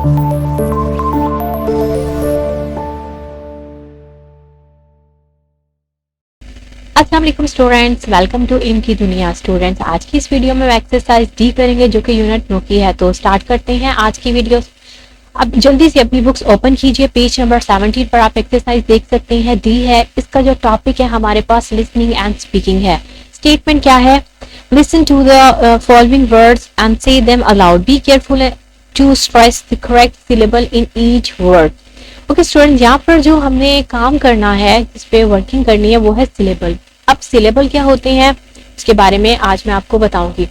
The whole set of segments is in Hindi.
अस्सलाम वालेकुम स्टूडेंट्स, वेलकम टू इल्म की दुनिया। स्टूडेंट्स, आज की इस वीडियो में एक्सरसाइज डी करेंगे जो कि यूनिट 9 की है। तो स्टार्ट करते हैं आज की वीडियो। अब जल्दी से अपनी बुक्स ओपन कीजिए, पेज नंबर 17 पर आप एक्सरसाइज देख सकते हैं, डी है। इसका जो टॉपिक है हमारे पास लिसनिंग एंड स्पीकिंग है। स्टेटमेंट क्या है? Listen to the following words and say them aloud, be careful to stress the correct syllable in each word. Okay student, यहाँ पर जो हमने काम करना है, जिस पे वर्किंग करनी है, वो है सिलेबल। अब सिलेबल क्या होते हैं इसके बारे में आज मैं आपको बताऊंगी।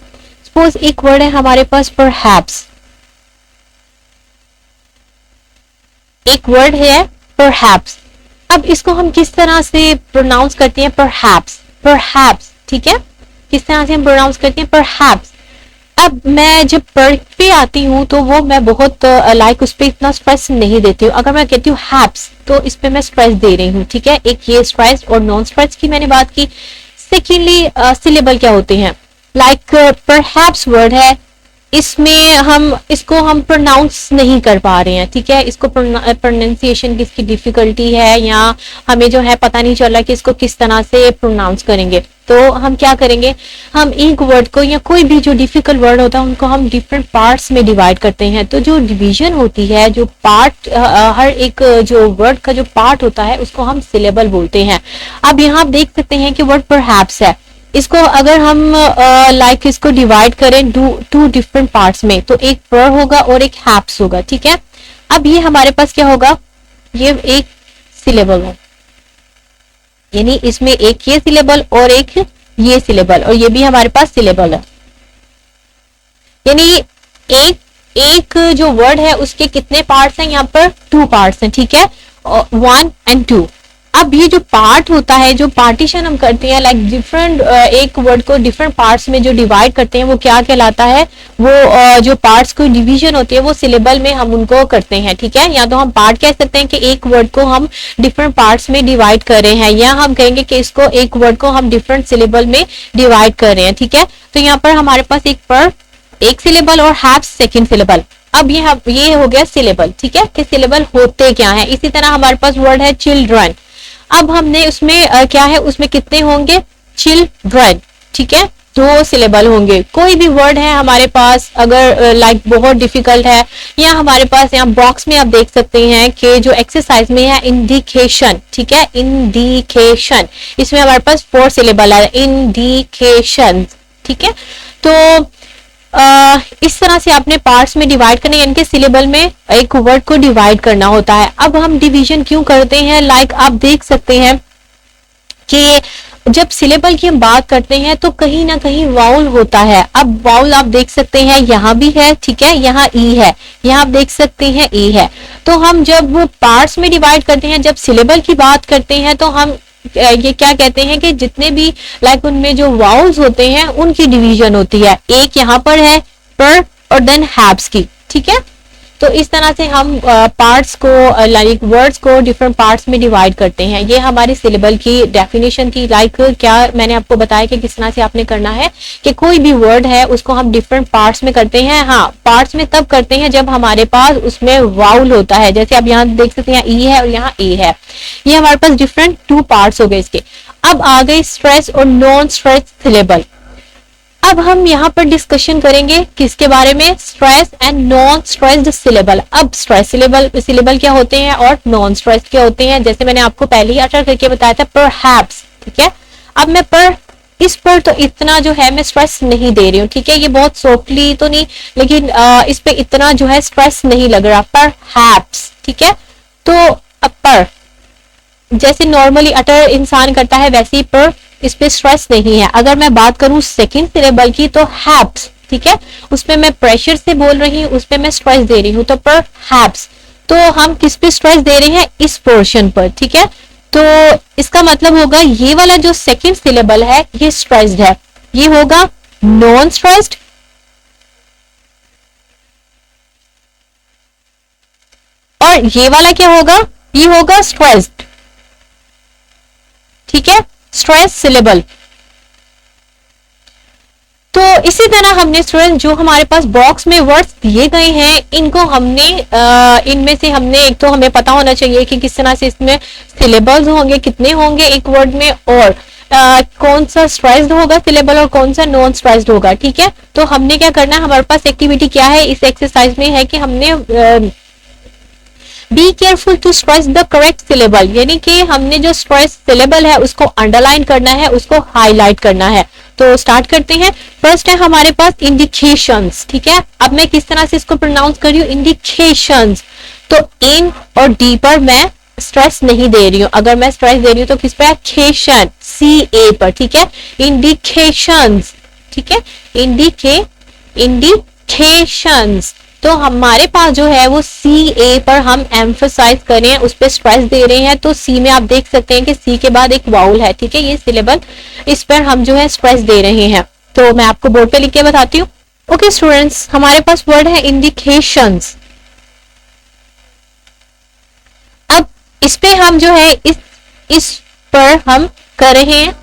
सपोज एक वर्ड है हमारे पास परहैप्स, एक वर्ड है परहैप्स। अब इसको हम किस तरह से प्रोनाउंस करते हैं? परहैप्स, परहैप्स, ठीक है। किस तरह से हम प्रोनाउंस करते हैं? परहैप्स। अब मैं जब पर पे आती हूँ तो वो मैं बहुत लाइक उस पर इतना स्ट्रेस नहीं देती हूँ। अगर मैं कहती हूँ हैप्स तो इस पे मैं स्ट्रेस दे रही हूँ, ठीक है। एक ये स्ट्रेस और नॉन स्ट्रेस की मैंने बात की। सेकेंडली सिलेबल क्या होते हैं? लाइक परहैप्स वर्ड है, इसमें इसको हम प्रोनाउंस नहीं कर पा रहे हैं, ठीक है। इसको प्रोनाउंसिएशन की इसकी डिफिकल्टी है, या हमें जो है पता नहीं चल रहा कि इसको किस तरह से प्रोनाउंस करेंगे। तो हम क्या करेंगे? हम एक वर्ड को या कोई भी जो डिफिकल्ट वर्ड होता है उनको हम डिफरेंट पार्ट्स में डिवाइड करते हैं। तो जो डिवीजन होती है, जो पार्ट, हर एक जो वर्ड का जो पार्ट होता है उसको हम सिलेबल बोलते हैं। अब यहाँ आप देख सकते हैं कि वर्ड परहैप्स है, इसको अगर हम लाइक इसको डिवाइड करें टू डिफरेंट पार्ट्स में, तो एक पर होगा और एक हैप्स होगा, ठीक है। अब ये हमारे पास क्या होगा? ये एक सिलेबल है, यानी इसमें एक ये सिलेबल और एक ये सिलेबल, और ये भी हमारे पास सिलेबल है। यानी एक जो वर्ड है उसके कितने पार्ट्स हैं? यहाँ पर 2 पार्ट्स हैं, ठीक है, 1 and 2। अब ये जो पार्ट होता है, जो पार्टीशन हम करते हैं, लाइक डिफरेंट एक वर्ड को डिफरेंट पार्ट्स में जो डिवाइड करते हैं, वो क्या कहलाता है? वो जो पार्ट्स को डिवीजन होती है वो सिलेबल में हम उनको करते हैं, ठीक है। या तो हम पार्ट कह सकते हैं कि एक वर्ड को हम डिफरेंट पार्ट्स में डिवाइड कर रहे हैं, या हम कहेंगे कि इसको एक वर्ड को हम डिफरेंट सिलेबल में डिवाइड कर रहे हैं, ठीक है। तो यहाँ पर हमारे पास एक सिलेबल और हैप्स सेकेंड सिलेबल। अब ये हो गया सिलेबल, ठीक है, कि सिलेबल होते क्या है। इसी तरह हमारे पास वर्ड है चिल्ड्रन। अब हमने उसमें क्या है, उसमें कितने होंगे? चिल्ड्रन, ठीक है, 2 सिलेबल होंगे। कोई भी वर्ड है हमारे पास अगर लाइक बहुत डिफिकल्ट है, या हमारे पास यहाँ बॉक्स में आप देख सकते हैं कि जो एक्सरसाइज में है इंडिकेशन, ठीक है, इंडिकेशन, इसमें हमारे पास 4 सिलेबल है, इंडिकेशन, ठीक है। तो इस तरह से आपने पार्ट्स में डिवाइड करने, यानी कि सिलेबल में एक वर्ड को डिवाइड करना होता है। अब हम डिवीजन क्यों करते हैं? लाइक आप देख सकते हैं कि जब सिलेबल की हम बात करते हैं तो कहीं ना कहीं वाउल होता है। अब वाउल आप देख सकते हैं यहाँ भी है, ठीक है, यहाँ ई है, यहाँ आप देख सकते हैं ई है। तो हम जब पार्ट्स में डिवाइड करते हैं, जब सिलेबल की बात करते हैं, तो हम ये क्या कहते हैं कि जितने भी लाइक उनमें जो वाउल्स होते हैं उनकी डिवीजन होती है। एक यहाँ पर है पर और देन हैप्स की, ठीक है। तो इस तरह से हम पार्ट्स को लाइक वर्ड्स को डिफरेंट पार्ट्स में डिवाइड करते हैं। ये हमारी सिलेबल की डेफिनेशन थी। लाइक क्या मैंने आपको बताया कि किस तरह से आपने करना है कि कोई भी वर्ड है उसको हम डिफरेंट पार्ट्स में करते हैं। हाँ, पार्ट्स में तब करते हैं जब हमारे पास उसमें वाउल होता है। जैसे आप यहाँ देख सकते हैं, ई है और यहाँ ए है। ये हमारे पास डिफरेंट 2 पार्ट्स हो गए इसके। अब आ गई स्ट्रेस और नॉन स्ट्रेस सिलेबल। अब हम यहाँ पर डिस्कशन करेंगे किसके बारे में? Stress and non stressed syllable. अब स्ट्रेस सिलेबल क्या होते हैं और नॉन स्ट्रेस क्या होते हैं? जैसे मैंने आपको पहले ही अटर करके बताया था, परहैप्स, ठीक है। अब मैं इस पर तो इतना जो है मैं स्ट्रेस नहीं दे रही हूँ, ठीक है, ये बहुत सॉफ्टली तो नहीं, लेकिन इस पे इतना जो है स्ट्रेस नहीं लग रहा, परहैप्स, ठीक है। तो अब पर जैसे नॉर्मली अटर इंसान करता है वैसे ही पर इस पे स्ट्रेस नहीं है। अगर मैं बात करूं सेकंड सिलेबल की तो हैप्स, ठीक है, उसपे मैं प्रेशर से बोल रही हूँ, उस पे मैं स्ट्रेस दे रही हूँ, तो पर हैप्स। तो हम किस पे स्ट्रेस दे रहे हैं? इस पोर्शन पर, ठीक है। तो इसका मतलब होगा ये वाला जो सेकंड सिलेबल है ये स्ट्रेस्ड है, ये होगा नॉन स्ट्रेस्ड, और ये वाला क्या होगा? ये होगा स्ट्रेस्ड, ठीक है, स्ट्रेस सिलेबल। तो इसी तरह हमने स्टूडेंट जो हमारे पास बॉक्स में वर्ड्स दिए गए हैं इनको हमने इनमें से हमने एक तो हमें पता होना चाहिए कि किस तरह से इसमें सिलेबल्स होंगे, कितने होंगे एक वर्ड में, और कौन सा स्ट्रेस्ड होगा सिलेबल और कौन सा नॉन स्ट्रेस्ड होगा। ठीक है, तो हमने क्या करना है, हमारे पास एक्टिविटी क्या है इस एक्सरसाइज में है कि हमने be careful to stress the correct syllable, यानी कि हमने जो स्ट्रेस सिलेबल है उसको अंडरलाइन करना है, उसको हाईलाइट करना है। तो स्टार्ट करते हैं। फर्स्ट है हमारे पास इंडिकेशंस। ठीक है, अब मैं किस तरह से इसको प्रोनाउंस कर रही हूँ, इंडिकेशंस। तो इन और डी पर मैं स्ट्रेस नहीं दे रही हूँ, अगर मैं स्ट्रेस दे रही हूँ तो किस पे, केशन, सी ए पर। ठीक है, इंडिकेशंस। ठीक है, इंडिकेशंस। तो हमारे पास जो है वो सी ए पर हम एम्फोसाइज कर रहे हैं, उस पर स्ट्रेस दे रहे हैं। तो सी में आप देख सकते हैं कि सी के बाद एक वाउल है। ठीक है, ये सिलेबल, इस पर हम जो है स्ट्रेस दे रहे हैं। तो मैं आपको बोर्ड पे लिख के बताती हूँ। ओके स्टूडेंट्स, हमारे पास वर्ड है इंडिकेशंस। अब इस पे हम जो है इस पर हम कर रहे हैं,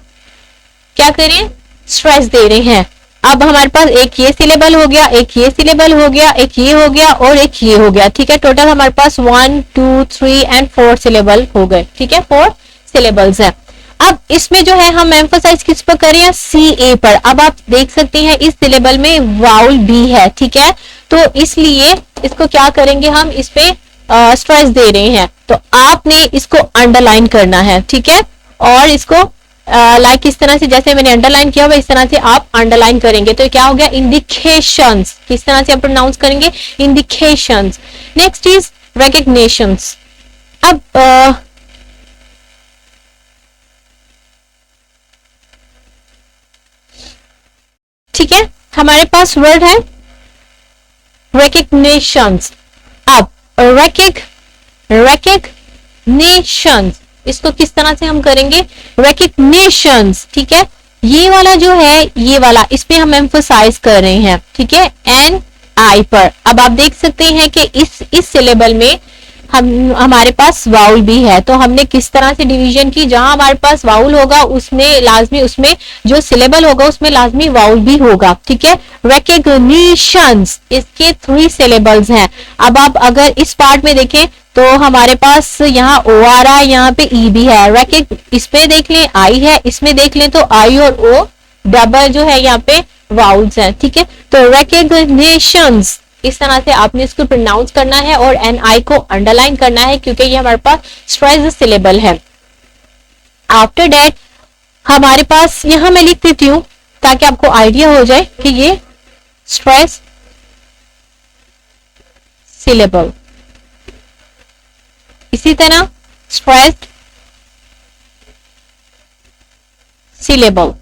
क्या कर रहे हैं, स्ट्रेस दे रहे हैं। अब हमारे पास एक ये सिलेबल हो गया, एक ये सिलेबल हो गया, एक ये हो गया और एक ये हो गया। ठीक है, टोटल हमारे पास 1 2 3 एंड 4 सिलेबल हो गए। ठीक है, 4 सिलेबल्स है। अब इसमें जो है हम एम्फोसाइज किस पर करें, सी ए पर। अब आप देख सकते हैं इस सिलेबल में वाउल बी है। ठीक है, तो इसलिए इसको क्या करेंगे, हम इस पे स्ट्रेस दे रहे हैं, तो आपने इसको अंडरलाइन करना है। ठीक है, और इसको लाइक इस तरह से जैसे मैंने अंडरलाइन किया हुआ इस तरह से आप अंडरलाइन करेंगे। तो क्या हो गया, इंडिकेशंस। किस तरह से आप प्रोनाउंस करेंगे, इंडिकेशंस। Next is recognitions. अब ठीक है, हमारे पास वर्ड है रिकग्निशंस। अब रिकग्निशंस, इसको किस तरह से हम करेंगे, रिकग्निशंस। ठीक है, ये वाला जो है, ये वाला, इस पे हम एम्फोसाइज कर रहे हैं। ठीक है, एन आई पर। अब आप देख सकते हैं कि इस सिलेबल में हमारे पास वाउल भी है। तो हमने किस तरह से डिवीजन की, जहां हमारे पास वाउल होगा उसमें लाजमी, उसमें जो सिलेबल होगा उसमें लाजमी वाउल भी होगा। ठीक है, रिकग्निशंस, इसके 3 सिलेबल्स हैं। अब आप अगर इस पार्ट में देखें तो हमारे पास यहाँ ओ आ रहा है, यहाँ पे ई भी है। इस पे देख लें आई है, इसमें देख लें तो आई और ओ डबल जो है यहाँ पे वाउल्स हैं। ठीक है, तो रिकग्निशंस, इस तरह से आपने इसको प्रोनाउंस करना है और एन आई को अंडरलाइन करना है क्योंकि ये हमारे पास स्ट्रेस सिलेबल है। आफ्टर दैट हमारे पास यहां मैं लिख देती हूं ताकि आपको आइडिया हो जाए कि ये स्ट्रेस सिलेबल, इसी तरह stressed syllable.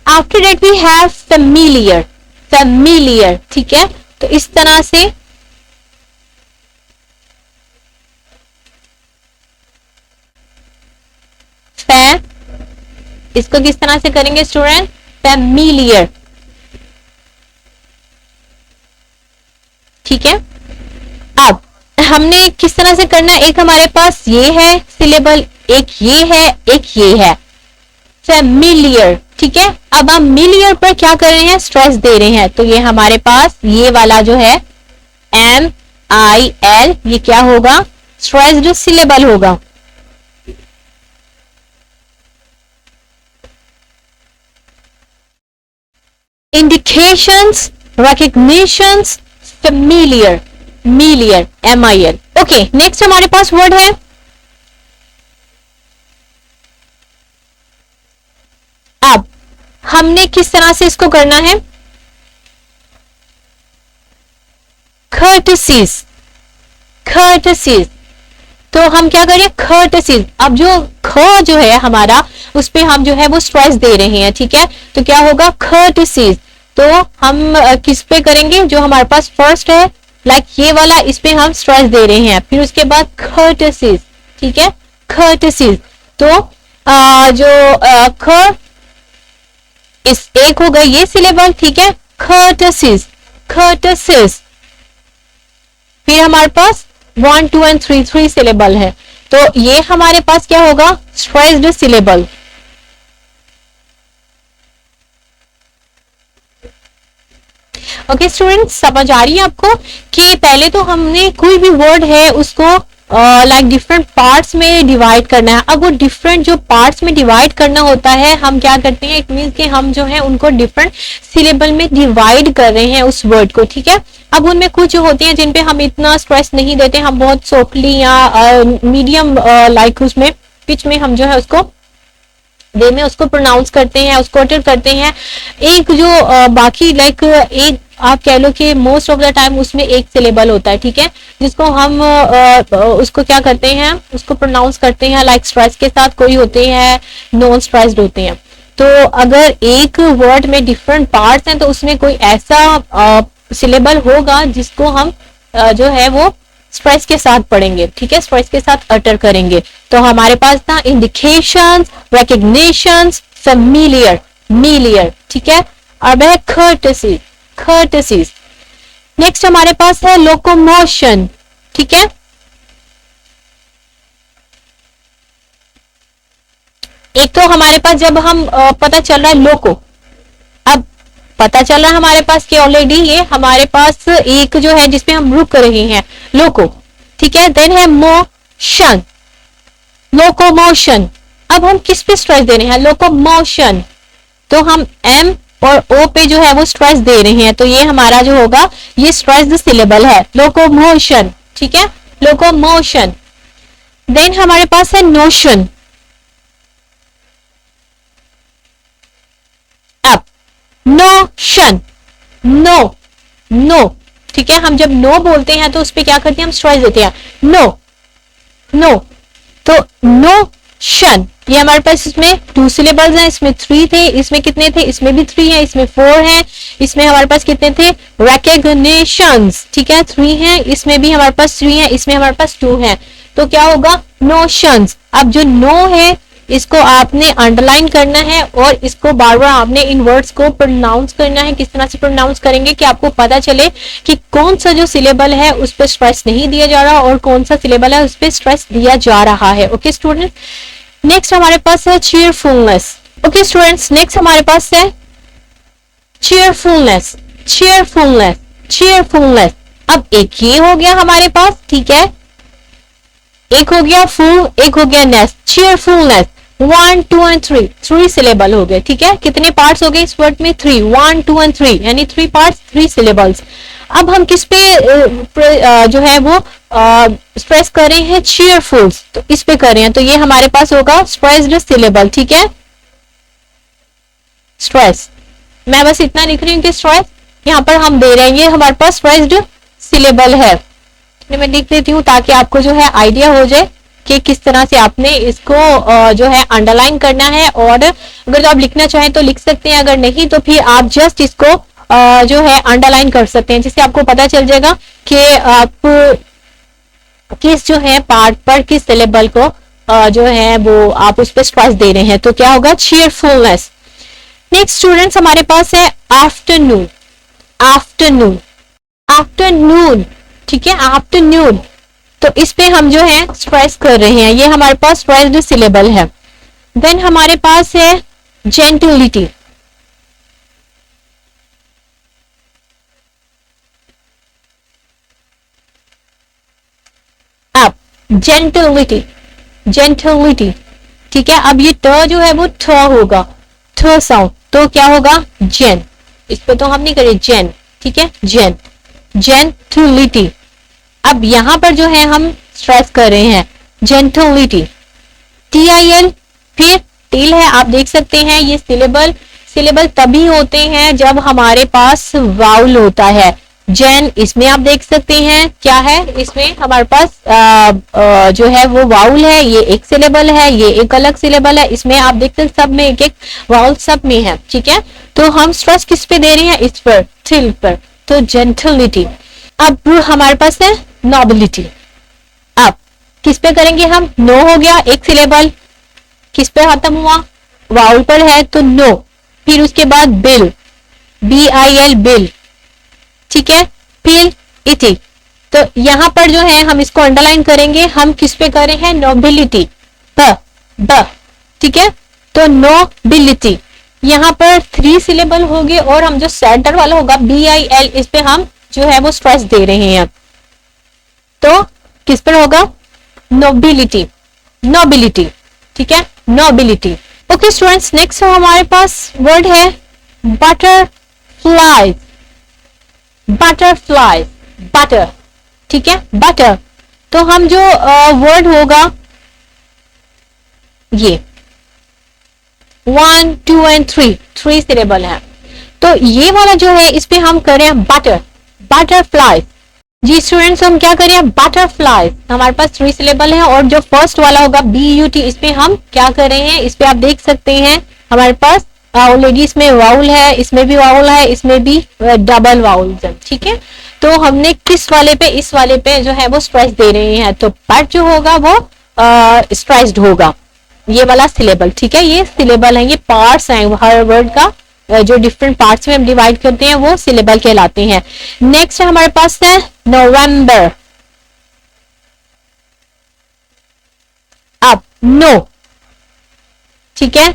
After that we have familiar. familiar, ठीक है, तो इस तरह से इसको किस तरह से करेंगे स्टूडेंट, familiar. ठीक है, अब हमने किस तरह से करना है, एक हमारे पास ये है सिलेबल, एक ये है, एक ये है, familiar. ठीक है, अब हम मिलियर पर क्या कर रहे हैं, स्ट्रेस दे रहे हैं, तो ये हमारे पास ये वाला जो है MIL, ये क्या होगा, स्ट्रेस्ड सिलेबल होगा. इंडिकेशंस, रिकग्निशंस, familiar, मिलियर, MIL. ओके, नेक्स्ट हमारे पास वर्ड है अब हमने किस तरह से इसको करना है, courtesies. courtesies, तो हम क्या करें, courtesies. अब जो ख जो है हमारा, उस पे हम जो है वो स्ट्रेस दे रहे हैं. ठीक है, तो क्या होगा, courtesies. तो हम किस पे करेंगे, जो हमारे पास फर्स्ट है लाइक ये वाला, इस पे हम स्ट्रेस दे रहे हैं, फिर उसके बाद courtesies. ठीक है, courtesies. तो जो इस एक हो गई ये सिलेबल. ठीक है, courtesies, courtesies. फिर हमारे पास 1 2 and 3 सिलेबल है, तो ये हमारे पास क्या होगा, स्ट्रेस्ड सिलेबल. ओके स्टूडेंट्स, समझ आ रही है आपको कि पहले तो हमने कोई भी वर्ड है उसको लाइक डिफरेंट पार्ट्स में डिवाइड करना है। अब वो डिफरेंट जो पार्ट्स में डिवाइड करना होता है हम क्या करते हैं, इट मीन्स कि हम जो है उनको डिफरेंट सिलेबल में डिवाइड कर रहे हैं उस वर्ड को, ठीक है। अब उनमें कुछ होते हैं जिन पे हम इतना स्ट्रेस नहीं देते, हम बहुत सॉफ्टली या मीडियम लाइक उसमें पिच में हम जो है उसको वे में उसको प्रोनाउंस करते हैं, उसको अटर करते हैं। एक जो बाकी लाइक एक आप कह लो कि मोस्ट ऑफ द टाइम उसमें एक सिलेबल होता है, ठीक है, जिसको हम उसको क्या करते हैं, उसको प्रोनाउंस करते हैं लाइक स्ट्रेस के साथ, कोई होते हैं नॉन स्ट्रेस्ड होते हैं। तो अगर एक वर्ड में डिफरेंट पार्ट्स हैं तो उसमें कोई ऐसा सिलेबल होगा जिसको हम जो है वो स्ट्रेस के साथ पढ़ेंगे, ठीक है, स्ट्रेस के साथ अटर करेंगे। तो हमारे पास था इंडिकेशंस, रिकग्निशंस, फेमिलियर, मिलियर, ठीक है। अब है courtesy, courtesies। नेक्स्ट हमारे पास है लोकोमोशन, ठीक है। एक तो हमारे पास जब हम पता चल रहा है लोको, अब पता चल रहा है हमारे पास कि ऑलरेडी ये हमारे पास एक जो है जिसपे हम रुक रहे हैं लोको, ठीक है। देन है मोशन, लोकोमोशन। अब हम किस पे स्ट्रेस दे रहे हैं, लोकोमोशन, तो हम एम और ओ पे जो है वो स्ट्रेस दे रहे हैं, तो ये हमारा जो होगा ये स्ट्रेस्ड सिलेबल है, लोकोमोशन, ठीक है, लोकोमोशन। देन हमारे पास है नोशन। अब नोशन, नो, नो, ठीक है, हम जब नो बोलते हैं तो उस पे क्या करते हैं, हम स्ट्रेस देते हैं, नो, नो, तो नोशन। ये हमारे पास इसमें 2 सिलेबल्स हैं, इसमें 3 थे, इसमें कितने थे, इसमें भी 3 है, इसमें 4 है, इसमें हमारे पास कितने थे, रिकग्निशंस, ठीक है, 3 है, इसमें भी हमारे पास 3 है, इसमें हमारे पास 2 है, तो क्या होगा, नोशंस। अब जो नो है इसको आपने अंडरलाइन करना है और इसको बार बार आपने इन वर्ड्स को प्रोनाउंस करना है। किस तरह से प्रोनाउंस करेंगे कि आपको पता चले कि कौन सा जो सिलेबल है उस पर स्ट्रेस नहीं दिया जा रहा और कौन सा सिलेबल है उस पर स्ट्रेस दिया जा रहा है। ओके स्टूडेंट, नेक्स्ट हमारे पास है चीयरफुलनेस। ओके स्टूडेंट्स, नेक्स्ट हमारे पास है चीयरफुलनेस, चीयरफुलनेस, चीयरफुलनेस। अब एक ये हो गया हमारे पास, ठीक है, एक हो गया फुल, एक हो गया नेस, चीयरफुलनेस। 1 2 एंड 3, 3 सिलेबल हो गए, ठीक है। कितने पार्ट्स हो गए इस वर्ड में, 3, 1 2 एंड 3, यानी 3 पार्ट्स 3 सिलेबल्स। अब हम किस पे जो है वो स्ट्रेस कर रहे हैं, चीयरफुल्स, तो इस पे कर रहे हैं, तो ये हमारे पास होगा स्ट्रेस्ड सिलेबल, ठीक है, स्ट्रेस। मैं बस इतना लिख रही हूँ कि स्ट्रेस यहाँ पर हम दे रहे हैं, ये हमारे पास स्ट्रेस्ड सिलेबल है। मैं लिख देती हूँ ताकि आपको जो है आइडिया हो जाए कि किस तरह से आपने इसको जो है अंडरलाइन करना है, और अगर तो आप लिखना चाहें तो लिख सकते हैं, अगर नहीं तो फिर आप जस्ट इसको जो है अंडरलाइन कर सकते हैं, जिससे आपको पता चल जाएगा कि आप किस जो है पार्ट पर किस सिलेबल को जो है वो आप उस पर स्ट्रेस दे रहे हैं। तो क्या होगा, चीयरफुलनेस। नेक्स्ट स्टूडेंट्स हमारे पास है आफ्टरनून, आफ्टरनून, आफ्टरनून, ठीक है, आफ्टरनून, तो इस पे हम जो है स्ट्रेस कर रहे हैं, ये हमारे पास स्ट्रेस्ड सिलेबल है। देन हमारे पास है जेंटिलिटी, अब जेंटिलिटी, जेंटिलिटी, ठीक है। अब ये ट जो है वो ठ होगा, ठ साउंड, तो क्या होगा, जेन, इस पे तो हम नहीं करें, जेन, ठीक है, जेन, जेंटिलिटी। अब यहां पर जो है हम स्ट्रेस कर रहे हैं जेंटिलिटी, TIL, फिर टिल है, आप देख सकते हैं ये सिलेबल, सिलेबल तभी होते हैं जब हमारे पास वाउल होता है। जेन, इसमें आप देख सकते हैं क्या है, इसमें हमारे पास जो है वो वाउल है, ये एक सिलेबल है, ये एक अलग सिलेबल है, इसमें आप देखते हैं सब में एक एक वाउल सब में है, ठीक है। तो हम स्ट्रेस किस पे दे रहे हैं, इस पर, टिल पर, तो जेंटिलिटी। अब हमारे पास है नोबिलिटी, अब किस पे करेंगे हम, नो हो गया एक सिलेबल, किस पे खत्म हुआ, वाउल पर है तो नो, फिर उसके बाद बिल, BIL, बिल, ठीक है, फिर इटी, तो यहां पर जो है हम इसको अंडरलाइन करेंगे, हम किस पे कर रहे हैं, नोबिलिटी, ब, ठीक है, तो नोबिलिटी। यहाँ पर 3 सिलेबल होंगे और हम जो सेंटर वाला होगा BIL, इस पे हम जो है वो स्ट्रेस दे रहे हैं। तो किस पर होगा? नोबिलिटी, नोबिलिटी, ठीक है, नोबिलिटी। ओके स्टूडेंट्स, नेक्स्ट हमारे पास वर्ड है बटरफ्लाई, बटरफ्लाई, बटर, ठीक है, बटर। तो हम जो वर्ड होगा ये 1, 2 एंड 3 सिलेबल है। तो ये वाला जो है इस पे हम करें बटर, बटरफ्लाई। जी स्टूडेंट्स, हम क्या करें? बटरफ्लाई। हमारे पास 3 सिलेबल है और जो फर्स्ट वाला होगा BUT, इस पे हम क्या कर रहे हैं? इस पे आप देख सकते हैं हमारे पास ऑलरेडी इसमें वाउल है, इसमें भी वाउल है, इसमें भी डबल वाउल है, ठीक है। तो हमने किस वाले पे? इस वाले पे जो है वो स्ट्रेस दे रहे हैं, तो बट जो होगा वो स्ट्रेस्ड होगा, ये वाला सिलेबल, ठीक है। ये सिलेबल है, ये पार्ट्स हैं हर वर्ड का, जो डिफरेंट पार्ट्स में हम डिवाइड करते हैं वो सिलेबल कहलाते हैं। नेक्स्ट हमारे पास है नवंबर। अब नो, ठीक है।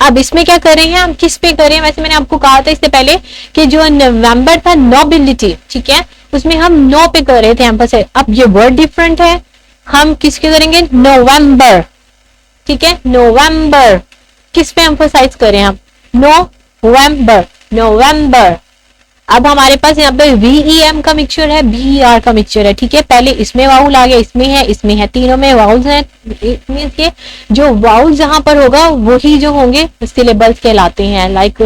अब इसमें क्या कर रहे हैं हम? किस पे कर रहे हैं? वैसे मैंने आपको कहा था इससे पहले कि जो नवंबर था नोबिलिटी, ठीक है, उसमें हम नो पे कर रहे थे एम्फसाइज। अब ये वर्ड डिफरेंट है, हम किसके करेंगे? नवंबर, ठीक है, नवंबर। किस पे एम्फसाइज करें हम? नवंबर, नवंबर। अब हमारे पास यहाँ पे VEM का मिक्सचर है, BER का मिक्सचर है, ठीक है। पहले इसमें वाउल आ गया, इसमें है, तीनों में वाउल्स हैं। के जो वाउल जहां पर होगा वही जो होंगे सिलेबल्स कहलाते हैं। लाइक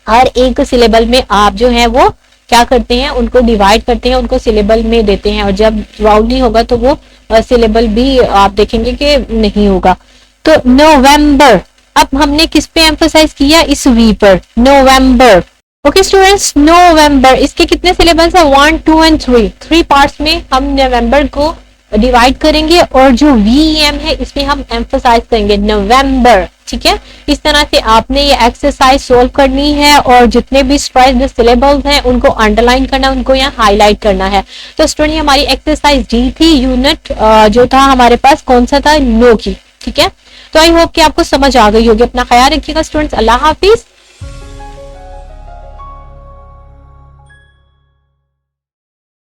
हर एक सिलेबल में आप जो है वो क्या करते हैं? उनको डिवाइड करते हैं, उनको सिलेबल में देते हैं, और जब वाउल नहीं होगा तो वो सिलेबल भी आप देखेंगे कि नहीं होगा। तो नवंबर। अब हमने किस पे एम्फसाइज किया? इस वी पर, नवंबर। ओके स्टूडेंट्स, नवंबर, इसके कितने सिलेबल्स है? 1, 2 एंड 3 पार्ट्स में हम नवंबर को डिवाइड करेंगे, और जो VEM है इसमें हम एम्फसाइज करेंगे नवंबर, ठीक है। इस तरह से आपने ये एक्सरसाइज सोल्व करनी है, और जितने भी स्ट्रेस्ड सिलेबल्स हैं उनको अंडरलाइन करना, उनको यहाँ हाईलाइट करना है। तो स्टूडेंट, हमारी एक्सरसाइज D थी, यूनिट जो था हमारे पास कौन सा था? नो की, ठीक है। तो आई होप कि आपको समझ आ गई होगी। अपना ख्याल रखिएगा स्टूडेंट्स, अल्लाह हाफिज।